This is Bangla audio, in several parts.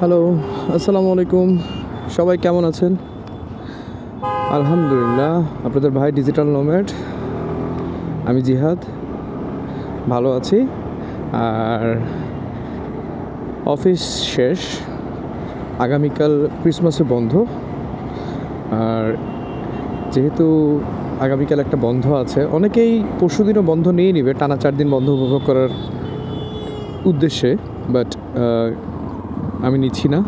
হ্যালো, আসসালামু আলাইকুম। সবাই কেমন আছেন? আলহামদুলিল্লাহ, আপনাদের ভাই ডিজিটাল নোম্যাড, আমি জিহাদ, ভালো আছি। আর অফিস শেষ, আগামীকাল ক্রিসমাসে বন্ধ। আর যেহেতু আগামীকাল একটা বন্ধ আছে, অনেকেই পরশুদিনও বন্ধ নিয়ে নেবে টানা 4 দিন বন্ধ উপভোগ করার উদ্দেশ্যে, বাট আমি নিচ্ছি না।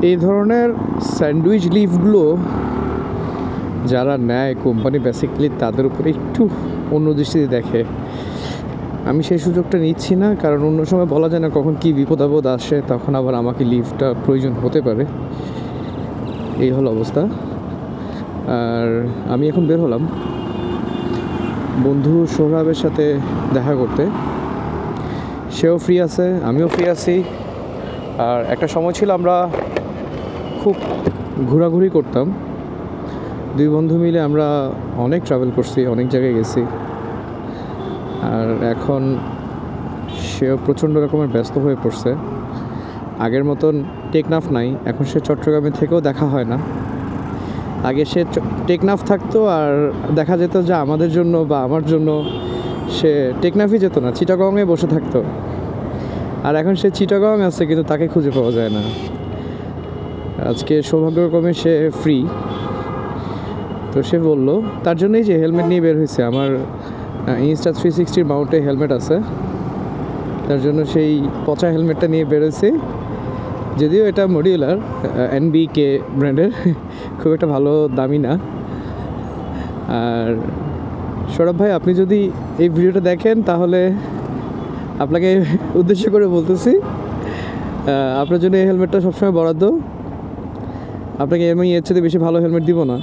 এই ধরনের স্যান্ডউইচ লিভগুলো যারা নেয় কোম্পানি বেসিক্যালি তাদের উপরে একটু অন্য দৃষ্টিতে দেখে। আমি সেই সুযোগটা নিচ্ছি না, কারণ অন্য সময় বলা যায় না কখন কী বিপদ আপদ আসে, তখন আবার আমাকে লিভটা প্রয়োজন হতে পারে। এই হলো অবস্থা। আর আমি এখন বের হলাম বন্ধু সৌরভের সাথে দেখা করতে। সেও ফ্রি আছে, আমিও ফ্রি আছি। আর একটা সময় ছিল আমরা খুব ঘোরাঘুরি করতাম, দুই বন্ধু মিলে আমরা অনেক ট্রাভেল করছি, অনেক জায়গায় গেছি। আর এখন সেও প্রচণ্ড রকমের ব্যস্ত হয়ে পড়ছে। আগের মতন টেকনাফ নাই, এখন সে চট্টগ্রামে থেকেও দেখা হয় না। আগে সে টেকনাফ থাকতো আর দেখা যেত যে আমাদের জন্য বা আমার জন্য সে টেকনাফই যেত না, চিটাগংয়ে বসে থাকতো। আর এখন সে চিটাগং আছে কিন্তু তাকে খুঁজে পাওয়া যায় না। আজকে সৌভাগ্যক্রমে সে ফ্রি, তো সে বললো তার জন্যই যে হেলমেট নিয়ে বের হয়েছে। আমার ইনস্টা 360 মাউন্টে হেলমেট আছে, তার জন্য সেই পচা হেলমেটটা নিয়ে বেরোছি। যদিও এটা মডিউলার NBK ব্র্যান্ডের, খুব একটা ভালো দামি না। আর সৌরভ ভাই, আপনি যদি এই ভিডিওটা দেখেন তাহলে আপনাকে উদ্দেশ্য করে বলতেছি, আপনার জন্য এই হেলমেটটা সবসময় বরাদ্দ। আপনাকে আমি এর চেয়ে বেশি ভালো হেলমেট দিব না,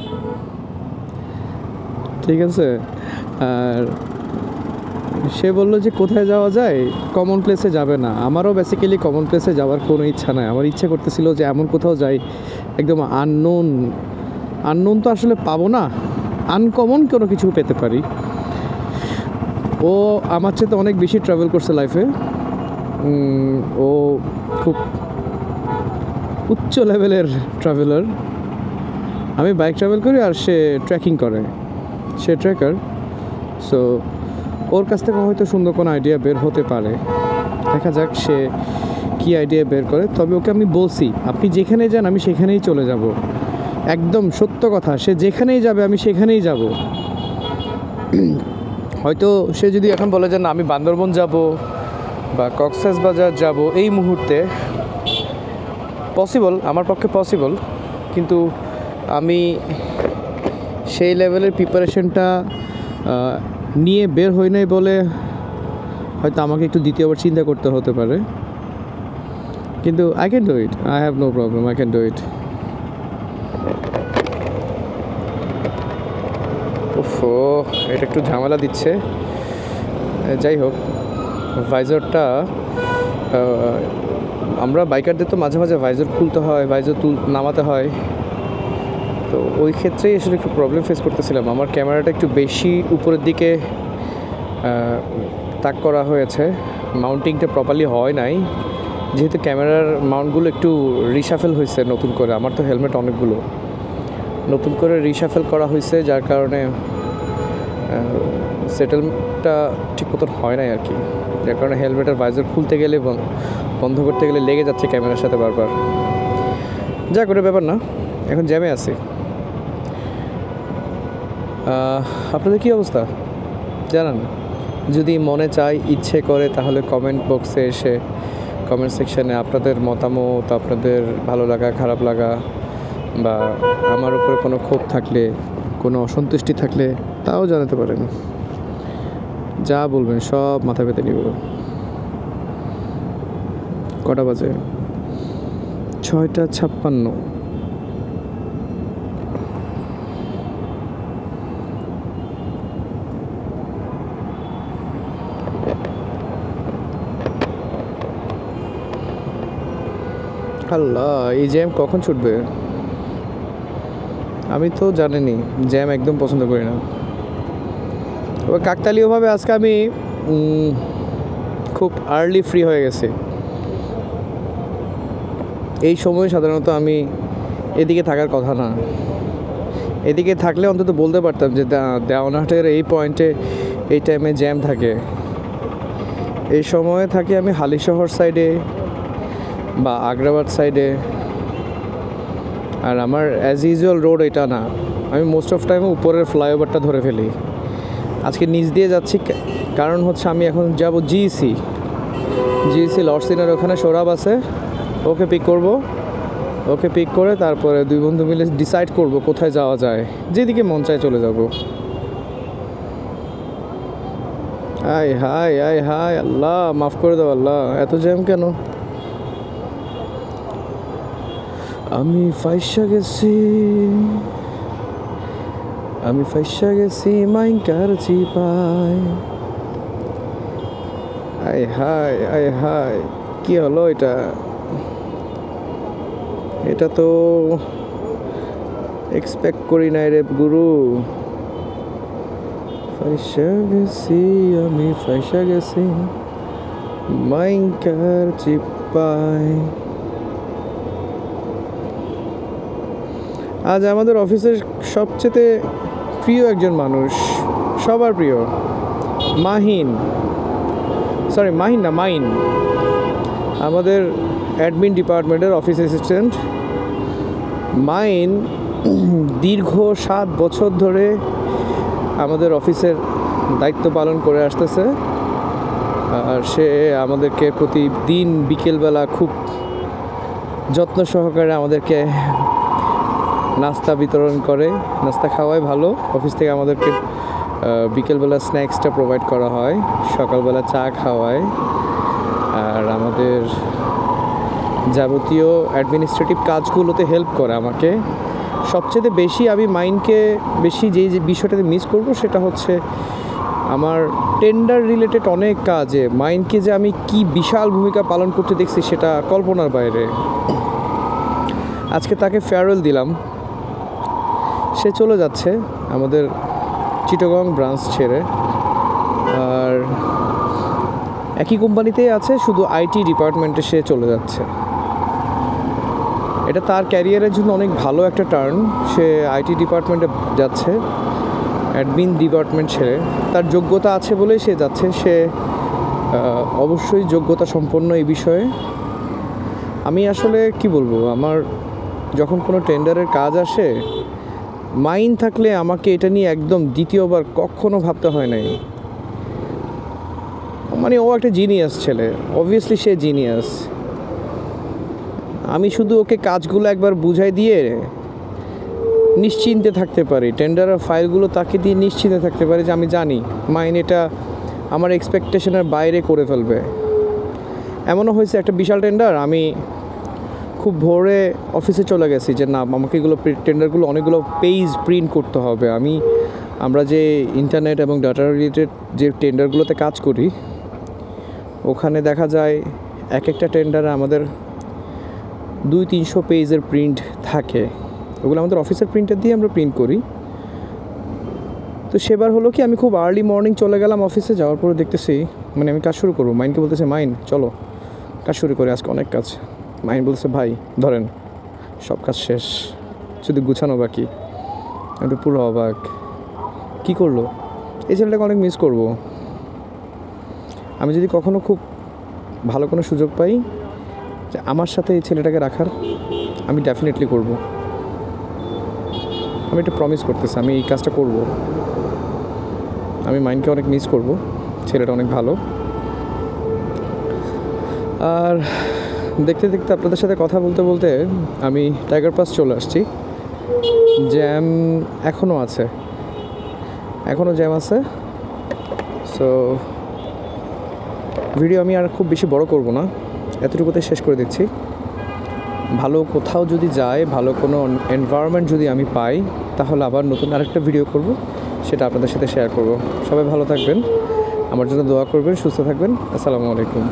ঠিক আছে? আর সে বললো যে কোথায় যাওয়া যায়, কমন প্লেসে যাবে না। আমারও বেসিক্যালি কমন প্লেসে যাওয়ার কোনো ইচ্ছা নাই। আমার ইচ্ছে করতেছিল যে এমন কোথাও যাই একদম আননোন তো আসলে পাবো না, আনকমন কোনো কিছু পেতে পারি। ও আমার চেয়ে তো অনেক বেশি ট্রাভেল করছে লাইফে। ও খুব উচ্চ লেভেলের ট্রাভেলার। আমি বাইক ট্রাভেল করি আর সে ট্রেকিং করে, সে ট্রেকার। সো ওর কাছ থেকে হয়তো সুন্দর কোনো আইডিয়া বের হতে পারে। দেখা যাক সে কী আইডিয়া বের করে। তবে ওকে আমি বলছি, আপনি যেখানেই যান আমি সেখানেই চলে যাব। একদম সত্য কথা, সে যেখানেই যাবে আমি সেখানেই যাব। হয়তো সে যদি এখন বলে যে না আমি বান্দরবন যাব বা কক্সবাজার যাব, এই মুহূর্তে পসিবল, আমার পক্ষে পসিবল, কিন্তু আমি সেই লেভেলের প্রিপারেশনটা নিয়ে বের হই নাই বলে হয়তো আমাকে একটু দ্বিতীয়বার চিন্তা করতে হতে পারে। কিন্তু I can do it, I have no problem, I can do it. ওফো, এটা একটু ঝামেলা দিচ্ছে। যাই হোক, ভাইজারটা আমরা বাইকারদের তো মাঝে মাঝে ভাইজার খুলতে হয়, ভাইজার নামাতে হয়। তো ওই ক্ষেত্রেই আসলে একটু প্রবলেম ফেস করতেছিলাম। আমার ক্যামেরাটা একটু বেশি উপরের দিকে তাক করা হয়েছে, মাউন্টিংটা প্রপারলি হয় নাই। যেহেতু ক্যামেরার মাউন্টগুলো একটু রিশাফেল হয়েছে নতুন করে, আমার তো হেলমেট অনেকগুলো নতুন করে রিশাফেল করা হয়েছে, যার কারণে সেটেলমেন্টটা ঠিক মতন হয় নাই আর কি। যার কারণে হেলমেটের ভাইজার খুলতে গেলে বন্ধ করতে গেলে লেগে যাচ্ছে ক্যামেরার সাথে বারবার। যা করে ব্যাপার না, এখন জ্যামে আছি। আপনাদের কী অবস্থা জানান। যদি মনে চায়, ইচ্ছে করে, তাহলে কমেন্ট বক্সে এসে কমেন্ট সেকশানে আপনাদের মতামত, আপনাদের ভালো লাগা খারাপ লাগা বা আমার উপরে কোনো ক্ষোভ থাকলে, কোনো অসন্তুষ্টি থাকলে তাও জানাতে পারেন। যা বলবেন সব মাথা পেতে নিব। কটা বাজে? 6:56। আল্লাহ, এই জ্যাম কখন ছুটবে? আমি তো জানিনি, জ্যাম একদম পছন্দ করি না। তবে কাকতালীয়ভাবে আজকে আমি খুব আর্লি ফ্রি হয়ে গেছি। এই সময় সাধারণত আমি এদিকে থাকার কথা না। এদিকে থাকলে অন্তত বলতে পারতাম যে দেওয়ানহাটের এই পয়েন্টে এই টাইমে জ্যাম থাকে। এই সময়ে থাকি আমি হালিশহর সাইডে বা আগ্রাবাদ সাইডে। আর আমার অ্যাজ ইউজুয়াল রোড এটা না, আমি মোস্ট অফ টাইমে উপরের ফ্লাইওভারটা ধরে ফেলি। আজকে নিচ দিয়ে যাচ্ছি কারণ হচ্ছে আমি এখন যাব জিইসি লর্ডসিনের ওখানে সৌরভ আছে, ওকে পিক করব। ওকে পিক করে তারপরে দুই বন্ধু মিলে ডিসাইড করব কোথায় যাওয়া যায়, যেদিকে মন চায় চলে যাব। আয় হায় আয় হায়, আল্লাহ মাফ করে দাও আল্লাহ, এত জ্যাম কেন? আমি ফাইসা গেছি মাইনকার চিপায়। আয় হায় আয় হায়, কি হলো এটা তো এক্সপেক্ট করি নাই রে গুরু। আমি ফাইসা গেছি মাইনকার চিপায়। আজ আমাদের অফিসের সবচেয়ে প্রিয় একজন মানুষ, সবার প্রিয়, মাহিন, আমাদের অ্যাডমিন ডিপার্টমেন্টের অফিস অ্যাসিস্ট্যান্ট মাইন দীর্ঘ 7 বছর ধরে আমাদের অফিসের দায়িত্ব পালন করে আসতেছে। আর সে আমাদেরকে প্রতিদিন বিকেলবেলা খুব যত্ন সহকারে আমাদেরকে নাস্তা বিতরণ করে, নাস্তা খাওয়ায় ভালো। অফিস থেকে আমাদেরকে বিকেলবেলা স্ন্যাক্সটা প্রোভাইড করা হয়, সকালবেলা চা খাওয়ায়, আর আমাদের যাবতীয় অ্যাডমিনিস্ট্রেটিভ কাজগুলোতে হেল্প করে আমাকে। সবচেয়ে বেশি আমি মাইনকে যে বিষয়টাতে মিস করব সেটা হচ্ছে আমার টেন্ডার রিলেটেড অনেক কাজে মাইনকে যে আমি কি বিশাল ভূমিকা পালন করতে দেখছি সেটা কল্পনার বাইরে। আজকে তাকে ফেয়ারওয়েল দিলাম, সে চলে যাচ্ছে আমাদের চিটাগং ব্রাঞ্চ ছেড়ে। আর একই কোম্পানিতেই আছে, শুধু আইটি ডিপার্টমেন্টে সে চলে যাচ্ছে। এটা তার ক্যারিয়ারের জন্য অনেক ভালো একটা টার্ন। সে আইটি ডিপার্টমেন্টে যাচ্ছে, অ্যাডমিন ডিপার্টমেন্ট ছেড়ে। তার যোগ্যতা আছে বলেই সে যাচ্ছে, সে অবশ্যই যোগ্যতা সম্পন্ন এই বিষয়ে। আমি আসলে কি বলবো, আমার যখন কোনো টেন্ডারের কাজ আসে, মাইন থাকলে আমাকে এটা নিয়ে একদম দ্বিতীয়বার কখনো ভাবতে হয় নাই। মানে ও একটা জিনিয়াস ছেলে, অবভিয়াসলি সে জিনিয়াস। আমি শুধু ওকে কাজগুলো একবার বুঝাই দিয়ে নিশ্চিন্তে থাকতে পারি, টেন্ডারের ফাইলগুলো তাকে দিয়ে নিশ্চিন্তে থাকতে পারি যে আমি জানি মাইন এটা আমার এক্সপেকটেশনের বাইরে করে ফেলবে। এমনও হয়েছে একটা বিশাল টেন্ডার, আমি খুব ভোরে অফিসে চলে গেছি যে না, আমাকে এগুলো টেন্ডারগুলো অনেকগুলো পেজ প্রিন্ট করতে হবে। আমরা যে ইন্টারনেট এবং ডাটা রিলেটেড যে টেন্ডারগুলোতে কাজ করি, ওখানে দেখা যায় এক একটা টেন্ডারে আমাদের 200-300 পেজের প্রিন্ট থাকে। ওগুলো আমাদের অফিসের প্রিন্টার দিয়ে আমরা প্রিন্ট করি। তো সেবার হলো কি, আমি খুব আর্লি মর্নিং চলে গেলাম অফিসে। যাওয়ার পরে দেখতেছি মানে আমি কাজ শুরু করবো, মাইনকে বলতেছে মাইন চলো কাজ শুরু করে, আজকে অনেক কাজ। মাইন বলছে ভাই ধরেন সব কাজ শেষ, শুধু গুছানো বাকি। আমি পুরো অবাক, কী করলো? এই ছেলেটাকে অনেক মিস করব। আমি যদি কখনো খুব ভালো কোনো সুযোগ পাই যে আমার সাথে এই ছেলেটাকে রাখার, আমি ডেফিনেটলি করব। আমি এটা প্রমিস করতেছি, আমি এই কাজটা করব। আমি মাইন্ডকে অনেক মিস করব, ছেলেটা অনেক ভালো। আর দেখতে দেখতে আপনাদের সাথে কথা বলতে বলতে আমি টাইগার পাস চলে আসছি। জ্যাম এখনও জ্যাম আছে। সো ভিডিও আমি আর খুব বেশি বড় করব না, এতটুকুতে শেষ করে দিচ্ছি। ভালো কোথাও যদি যায়, ভালো কোনো এনভায়রনমেন্ট যদি আমি পাই, তাহলে আবার নতুন আরেকটা ভিডিও করব, সেটা আপনাদের সাথে শেয়ার করব। সবাই ভালো থাকবেন, আমার জন্য দোয়া করবেন, সুস্থ থাকবেন। আসসালামু আলাইকুম।